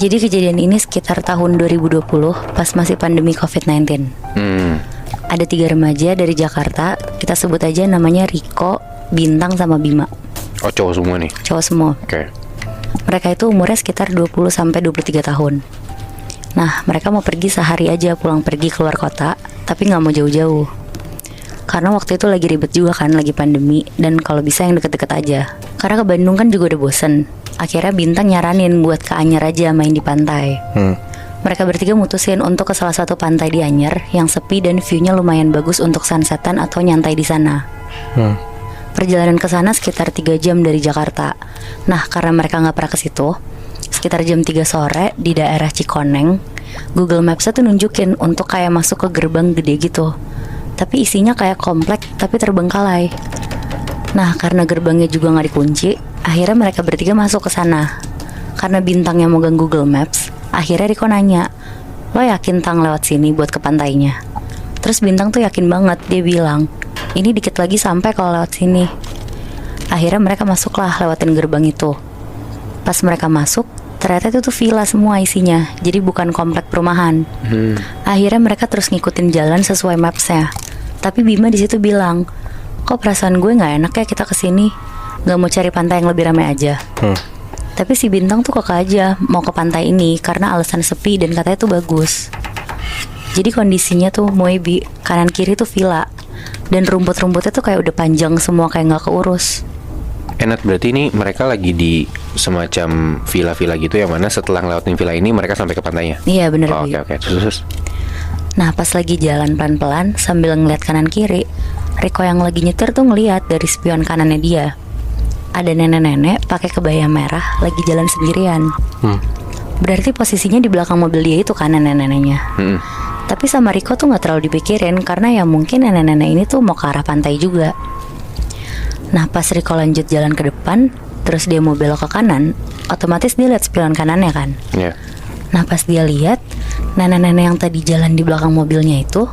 Jadi kejadian ini sekitar tahun 2020 pas masih pandemi COVID-19. Ada 3 remaja dari Jakarta, kita sebut aja namanya Riko, Bintang, sama Bima. Oh, cowok semua nih? Cowok semua. Oke. Mereka itu umurnya sekitar 20-23 tahun. Nah, mereka mau pergi sehari aja, pulang pergi keluar kota, tapi gak mau jauh-jauh. Karena waktu itu lagi ribet juga kan, lagi pandemi, dan kalau bisa yang deket-deket aja. Karena ke Bandung kan juga udah bosen. Akhirnya Bintang nyaranin buat ke Anyer aja main di pantai. Mereka bertiga mutusin untuk ke salah satu pantai di Anyer yang sepi dan view-nya lumayan bagus untuk sunsetan atau nyantai di sana. Perjalanan ke sana sekitar 3 jam dari Jakarta. Nah, karena mereka nggak pernah ke situ, sekitar jam 3 sore di daerah Cikoneng, Google Maps-nya tuh nunjukin untuk kayak masuk ke gerbang gede gitu. Tapi isinya kayak komplek tapi terbengkalai. Nah, karena gerbangnya juga nggak dikunci, akhirnya mereka bertiga masuk ke sana. Karena Bintang yang megang Google Maps, akhirnya Riko nanya, "Lo yakin Tang lewat sini buat ke pantainya?" Terus Bintang tuh yakin banget, dia bilang, "Ini dikit lagi sampai kalau lewat sini." Akhirnya mereka masuklah lewatin gerbang itu. Pas mereka masuk, ternyata itu tuh villa semua isinya, jadi bukan komplek perumahan. Akhirnya mereka terus ngikutin jalan sesuai maps-nya. Tapi Bima di situ bilang, "Kok perasaan gue nggak enak ya kita kesini? Nggak mau cari pantai yang lebih ramai aja." Tapi si Bintang tuh kekeh aja mau ke pantai ini karena alasan sepi dan katanya tuh bagus. Jadi kondisinya tuh Moebi, kanan kiri tuh villa, dan rumput-rumputnya tuh kayak udah panjang semua, kayak nggak keurus. Enak, berarti ini mereka lagi di semacam villa-villa gitu, yang mana setelah ngelewatin villa ini mereka sampai ke pantainya? Iya bener. Oke. Terus. Nah, pas lagi jalan pelan-pelan sambil ngeliat kanan kiri, Riko yang lagi nyetir tuh ngeliat dari spion kanannya dia, ada nenek-nenek pakai kebaya merah lagi jalan sendirian. Berarti posisinya di belakang mobil dia itu kan nenek-neneknya. Tapi sama Riko tuh nggak terlalu dipikirin karena ya mungkin nenek-nenek ini tuh mau ke arah pantai juga. Nah, pas Riko lanjut jalan ke depan, terus dia mau belok ke kanan, otomatis dia lihat spion kanannya kan. Nah, pas dia lihat, nenek-nenek yang tadi jalan di belakang mobilnya itu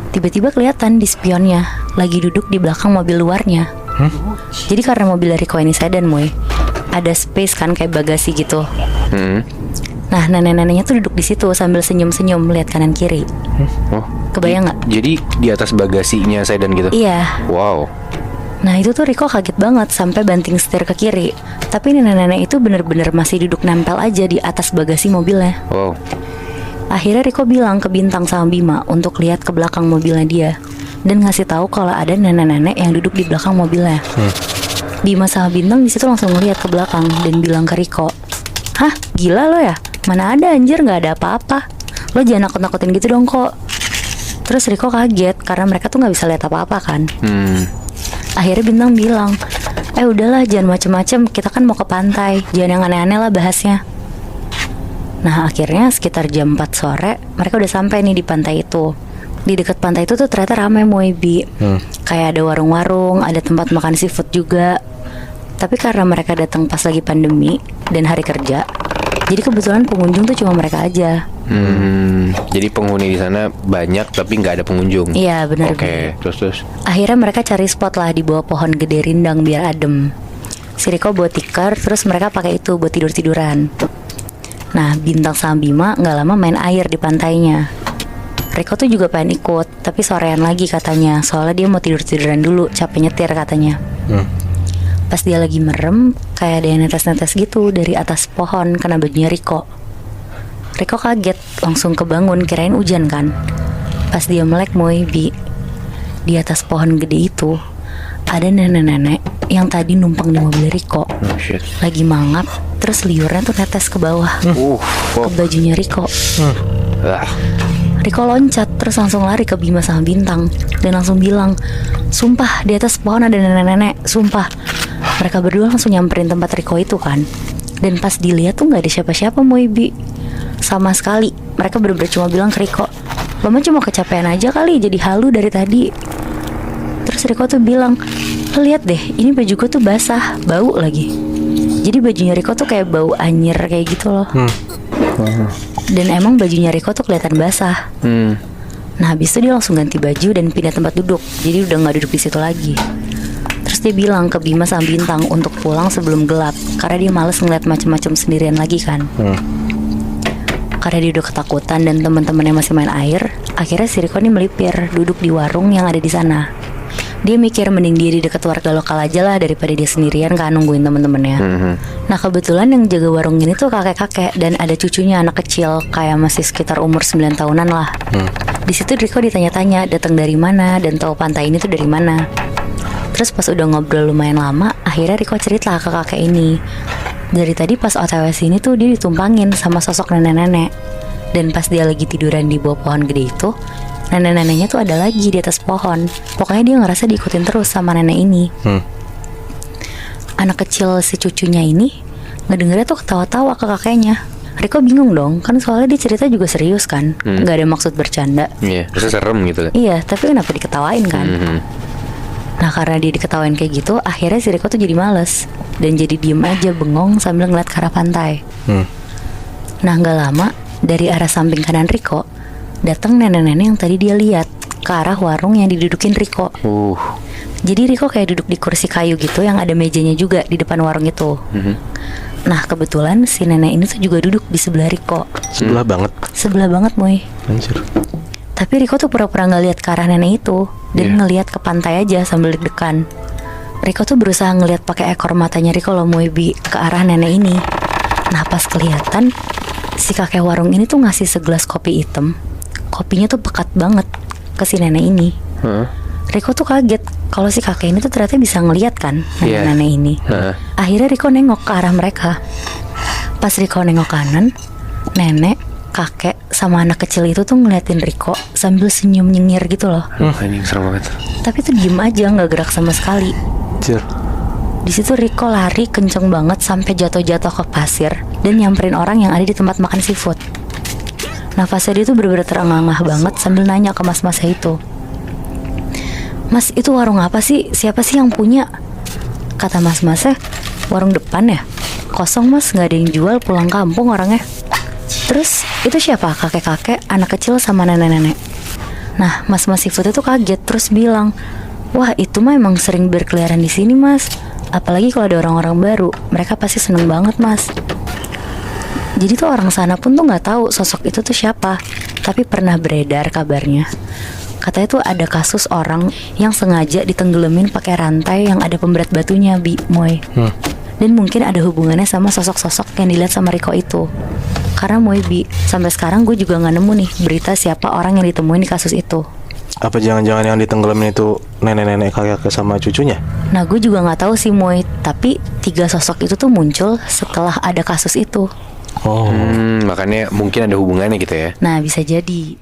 tiba-tiba kelihatan di spionnya lagi duduk di belakang mobil luarnya. Jadi karena mobil dari Riko ini sedan, Moy, ada space kan kayak bagasi gitu. Nah, nenek-neneknya tuh duduk di situ sambil senyum-senyum lihat kanan kiri. Kebayang nggak? Jadi di atas bagasinya sedan gitu? Iya. Wow. Nah, itu tuh Riko kaget banget sampai banting setir ke kiri. Tapi nenek-nenek itu bener-bener masih duduk nempel aja di atas bagasi mobilnya. Wow. Akhirnya Riko bilang ke Bintang sama Bima untuk lihat ke belakang mobilnya dia dan ngasih tahu kalau ada nenek-nenek yang duduk di belakang mobilnya. Bima sama Bintang di situ langsung ngeliat ke belakang dan bilang ke Riko, "Hah, gila lo ya? Mana ada anjir, nggak ada apa-apa. Lo jangan nakut-nakutin gitu dong kok." Terus Riko kaget karena mereka tuh nggak bisa lihat apa-apa kan. Akhirnya Bintang bilang, "Udahlah, jangan macem-macem, kita kan mau ke pantai, jangan yang aneh-aneh lah bahasnya." Nah, akhirnya sekitar jam 4 sore mereka udah sampai nih di pantai itu. Di dekat pantai itu tuh ternyata ramai, Moebi. Kayak ada warung-warung, ada tempat makan seafood juga. Tapi karena mereka datang pas lagi pandemi dan hari kerja, jadi kebetulan pengunjung tuh cuma mereka aja. Jadi penghuni di sana banyak tapi nggak ada pengunjung. Iya benar. Oke. Terus. Akhirnya mereka cari spot lah di bawah pohon gede rindang biar adem. Si Riko bawa tikar, terus mereka pakai itu buat tidur-tiduran. Nah, Bintang sama Bima nggak lama main air di pantainya. Riko tuh juga pengen ikut, tapi sorean lagi katanya, soalnya dia mau tidur-tiduran dulu, capek nyetir katanya. Pas dia lagi merem, kayak ada yang netes-netes gitu dari atas pohon kena bajunya Riko. Riko kaget, langsung kebangun, kirain hujan kan. Pas dia melek, Moebi, di atas pohon gede itu ada nenek-nenek yang tadi numpang di mobil Riko. Lagi mangap, terus liurnya tuh netes ke bawah, ke bajunya Riko. Riko loncat, terus langsung lari ke Bima sama Bintang dan langsung bilang, "Sumpah, di atas pohon ada nenek-nenek, sumpah." Mereka berdua langsung nyamperin tempat Riko itu kan. Dan pas dilihat tuh gak ada siapa-siapa, Moebi, sama sekali. Mereka bener-bener cuma bilang ke Riko, "Lo mah cuma kecapean aja kali, jadi halu dari tadi." Terus Riko tuh bilang, "Lo lihat deh, ini baju gue tuh basah, bau lagi." Jadi bajunya Riko tuh kayak bau anyir kayak gitu loh. Dan emang bajunya Riko tuh kelihatan basah. Nah, habis itu dia langsung ganti baju dan pindah tempat duduk. Jadi udah gak duduk di situ lagi. Terus dia bilang ke Bima sama Bintang untuk pulang sebelum gelap, karena dia males ngeliat macam-macam sendirian lagi kan. Karena dia udah ketakutan dan teman-temannya masih main air, akhirnya si Riko nih melipir duduk di warung yang ada di sana. Dia mikir mending dia di dekat warga lokal aja lah daripada dia sendirian kan nungguin temen-temennya. Nah kebetulan yang jaga warung ini tuh kakek-kakek dan ada cucunya anak kecil kayak masih sekitar umur 9 tahunan lah. Di situ Riko ditanya-tanya datang dari mana dan tahu pantai ini tuh dari mana. Terus pas udah ngobrol lumayan lama, akhirnya Riko cerita ke kakek ini. Dari tadi pas OTW sini tuh dia ditumpangin sama sosok nenek-nenek. Dan pas dia lagi tiduran di bawah pohon gede itu, nenek-neneknya tuh ada lagi di atas pohon. Pokoknya dia ngerasa diikutin terus sama nenek ini. Anak kecil si cucunya ini ngedengernya tuh ketawa-tawa ke kakeknya. Riko bingung dong, kan soalnya dia cerita juga serius kan, nggak ada maksud bercanda. Iya, terus serem gitu kan. Iya, tapi kenapa diketawain kan? Nah karena dia diketawain kayak gitu, akhirnya si Riko tuh jadi males dan jadi diem aja bengong sambil ngeliat ke arah pantai. Nah gak lama, dari arah samping kanan Riko datang nenek-nenek yang tadi dia lihat ke arah warung yang didudukin Riko. Jadi Riko kayak duduk di kursi kayu gitu yang ada mejanya juga di depan warung itu. Nah kebetulan si nenek ini tuh juga duduk di sebelah Riko. Sebelah banget. Sebelah banget Moy. Anjir. Tapi Riko tuh pura-pura gak lihat ke arah nenek itu dan ngelihat ke pantai aja sambil deg-degan. Riko tuh berusaha ngelihat pakai ekor matanya Riko loh Moebi ke arah nenek ini. Nah pas kelihatan si kakek warung ini tuh ngasih segelas kopi hitam. Kopinya tuh pekat banget ke si nenek ini. Riko tuh kaget kalau si kakek ini tuh ternyata bisa ngelihat kan nenek-nenek ini. Akhirnya Riko nengok ke arah mereka. Pas Riko nengok kanan, nenek, kakek sama anak kecil itu tuh ngeliatin Riko sambil senyum nyengir gitu loh. Ini serem banget. Tapi tuh diem aja nggak gerak sama sekali. Anjir. Di situ Riko lari kenceng banget sampai jatuh-jatuh ke pasir dan nyamperin orang yang ada di tempat makan seafood. Nafasnya dia tuh bener-bener terengah-engah banget sambil nanya ke mas-masnya itu. Mas itu warung apa sih? Siapa sih yang punya? Kata mas-masnya, warung depan ya? Kosong mas, gak ada yang jual, pulang kampung orangnya. Terus itu siapa? Kakek-kakek, anak kecil sama nenek-nenek. Nah mas-mas seafood itu kaget terus bilang, wah itu mah emang sering berkeliaran di sini mas. Apalagi kalau ada orang-orang baru, mereka pasti seneng banget mas. Jadi tuh orang sana pun tuh nggak tahu sosok itu tuh siapa, tapi pernah beredar kabarnya. Katanya tuh ada kasus orang yang sengaja ditenggelamin pakai rantai yang ada pemberat batunya, Moy. Dan mungkin ada hubungannya sama sosok-sosok yang dilihat sama Riko itu. Karena Moy, sampai sekarang gue juga nggak nemu nih berita siapa orang yang ditemuin di kasus itu. Apa jangan-jangan yang ditenggelamin itu nenek-nenek kakek sama cucunya? Nah gue juga nggak tahu sih Moy, tapi 3 sosok itu tuh muncul setelah ada kasus itu. Makanya mungkin ada hubungannya gitu ya. Nah bisa jadi.